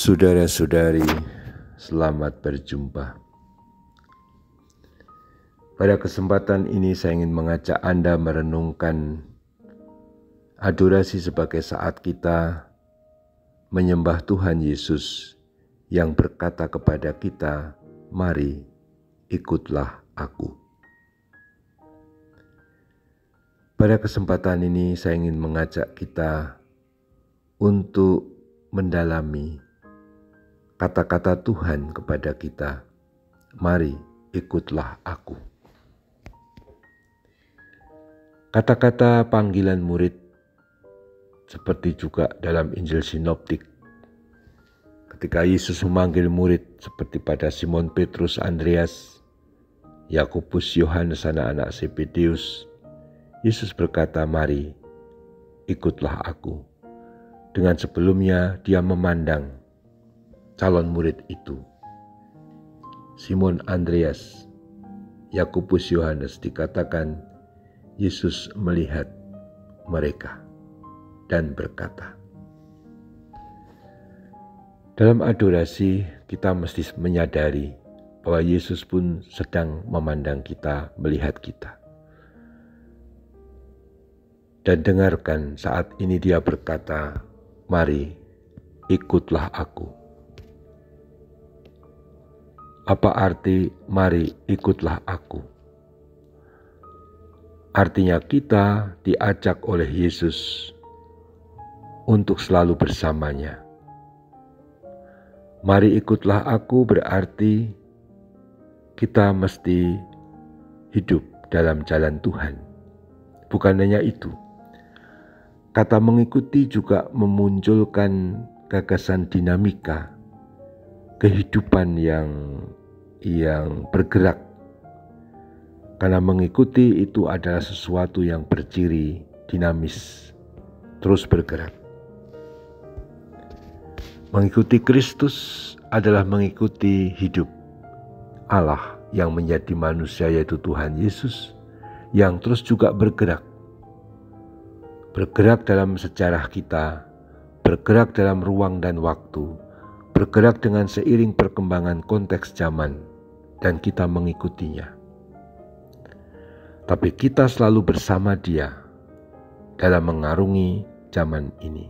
Saudara-saudari, selamat berjumpa. Pada kesempatan ini saya ingin mengajak Anda merenungkan adorasi sebagai saat kita menyembah Tuhan Yesus yang berkata kepada kita, "Mari, ikutlah aku." Pada kesempatan ini saya ingin mengajak kita untuk mendalami kata-kata Tuhan kepada kita, "Mari, ikutlah aku." Kata-kata panggilan murid seperti juga dalam Injil Sinoptik. Ketika Yesus memanggil murid seperti pada Simon Petrus, Andreas, Yakobus, Yohanes anak-anak Zebedeus, Yesus berkata, "Mari, ikutlah aku." Dengan sebelumnya dia memandang calon murid itu. Simon, Andreas, Yakobus, Yohanes, dikatakan Yesus melihat mereka dan berkata. Dalam adorasi kita mesti menyadari bahwa Yesus pun sedang memandang kita, melihat kita. Dan dengarkan saat ini dia berkata, "Mari, ikutlah aku." Apa arti "mari, ikutlah aku"? Artinya kita diajak oleh Yesus untuk selalu bersamanya. Mari ikutlah aku berarti kita mesti hidup dalam jalan Tuhan. Bukan hanya itu, kata mengikuti juga memunculkan gagasan dinamika, kehidupan yang bergerak. Karena mengikuti itu adalah sesuatu yang berciri dinamis, terus bergerak. Mengikuti Kristus adalah mengikuti hidup Allah yang menjadi manusia, yaitu Tuhan Yesus, yang terus juga bergerak. Bergerak dalam sejarah kita, bergerak dalam ruang dan waktu, bergerak dengan seiring perkembangan konteks zaman, dan kita mengikutinya. Tapi kita selalu bersama Dia dalam mengarungi zaman ini.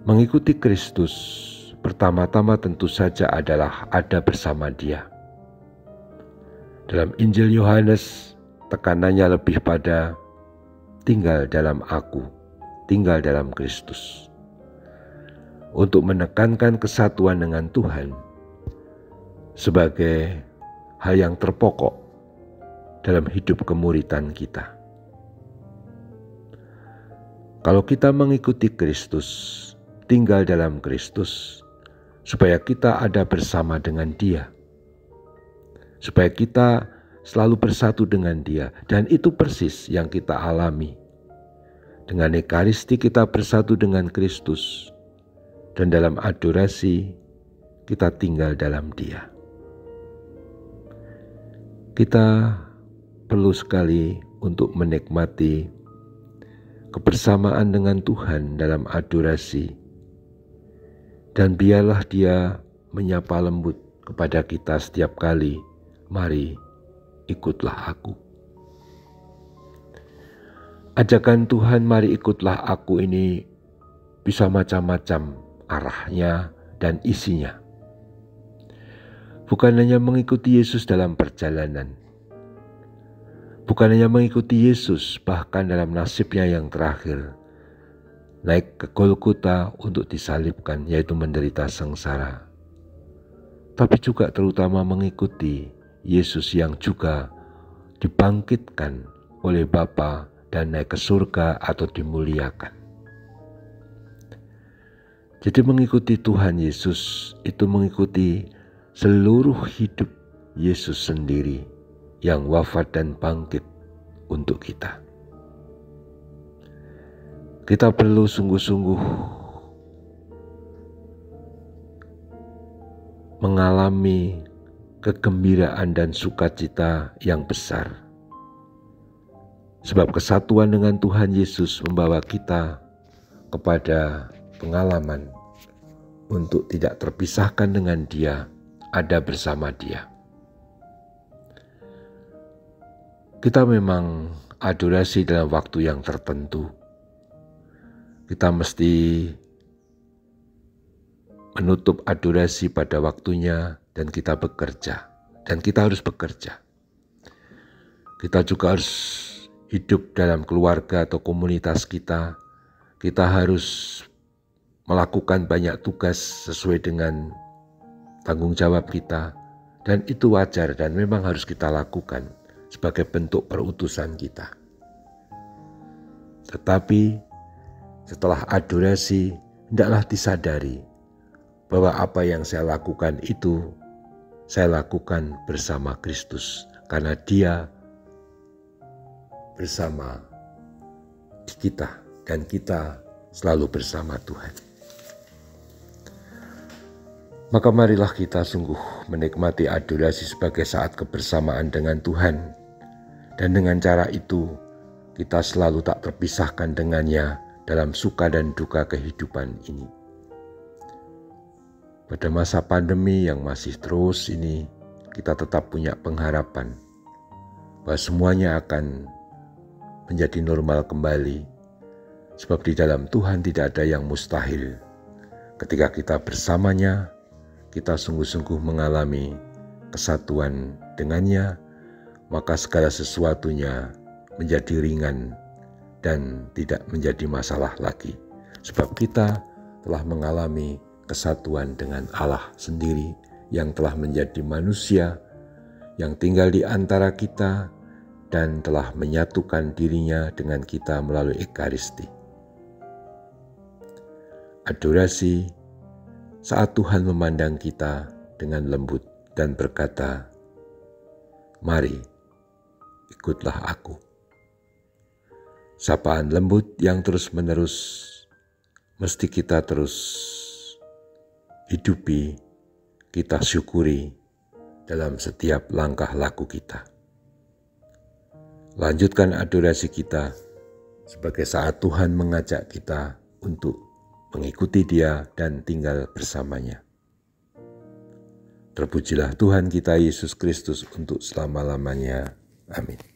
Mengikuti Kristus pertama-tama tentu saja adalah ada bersama Dia. Dalam Injil Yohanes, tekanannya lebih pada tinggal dalam aku, tinggal dalam Kristus. Untuk menekankan kesatuan dengan Tuhan sebagai hal yang terpokok dalam hidup kemuridan kita. Kalau kita mengikuti Kristus, tinggal dalam Kristus, supaya kita ada bersama dengan Dia, supaya kita selalu bersatu dengan Dia, dan itu persis yang kita alami. Dengan Ekaristi kita bersatu dengan Kristus, dan dalam adorasi kita tinggal dalam Dia. Kita perlu sekali untuk menikmati kebersamaan dengan Tuhan dalam adorasi, dan biarlah Dia menyapa lembut kepada kita setiap kali, "Mari, ikutlah aku." Ajakan Tuhan, "Mari ikutlah aku" ini bisa macam-macam arahnya dan isinya. Bukan hanya mengikuti Yesus dalam perjalanan, bukan hanya mengikuti Yesus bahkan dalam nasibnya yang terakhir, naik ke Golgota untuk disalibkan, yaitu menderita sengsara, tapi juga terutama mengikuti Yesus yang juga dibangkitkan oleh Bapa dan naik ke surga atau dimuliakan. Jadi mengikuti Tuhan Yesus itu mengikuti seluruh hidup Yesus sendiri yang wafat dan bangkit untuk kita. Kita perlu sungguh-sungguh mengalami kegembiraan dan sukacita yang besar. Sebab kesatuan dengan Tuhan Yesus membawa kita kepada pengalaman untuk tidak terpisahkan dengan Dia, ada bersama Dia. Kita memang adorasi dalam waktu yang tertentu. Kita mesti menutup adorasi pada waktunya dan kita bekerja. Dan kita harus bekerja. Kita juga harus hidup dalam keluarga atau komunitas kita. Kita harus melakukan banyak tugas sesuai dengan tanggung jawab kita. Dan itu wajar dan memang harus kita lakukan sebagai bentuk perutusan kita. Tetapi setelah adorasi, hendaklah disadari bahwa apa yang saya lakukan itu, saya lakukan bersama Kristus. Karena Dia bersama kita dan kita selalu bersama Tuhan. Maka marilah kita sungguh menikmati adorasi sebagai saat kebersamaan dengan Tuhan. Dan dengan cara itu, kita selalu tak terpisahkan dengannya dalam suka dan duka kehidupan ini. Pada masa pandemi yang masih terus ini, kita tetap punya pengharapan bahwa semuanya akan menjadi normal kembali. Sebab di dalam Tuhan tidak ada yang mustahil. Ketika kita bersamanya, kita sungguh-sungguh mengalami kesatuan dengannya, maka segala sesuatunya menjadi ringan dan tidak menjadi masalah lagi. Sebab kita telah mengalami kesatuan dengan Allah sendiri yang telah menjadi manusia, yang tinggal di antara kita dan telah menyatukan dirinya dengan kita melalui Ekaristi. Adorasi saat Tuhan memandang kita dengan lembut dan berkata, "Mari, ikutlah aku." Sapaan lembut yang terus-menerus mesti kita terus hidupi, kita syukuri dalam setiap langkah laku kita. Lanjutkan adorasi kita sebagai saat Tuhan mengajak kita untuk mengikuti Dia dan tinggal bersamanya. Terpujilah Tuhan kita Yesus Kristus untuk selama-lamanya. Amin.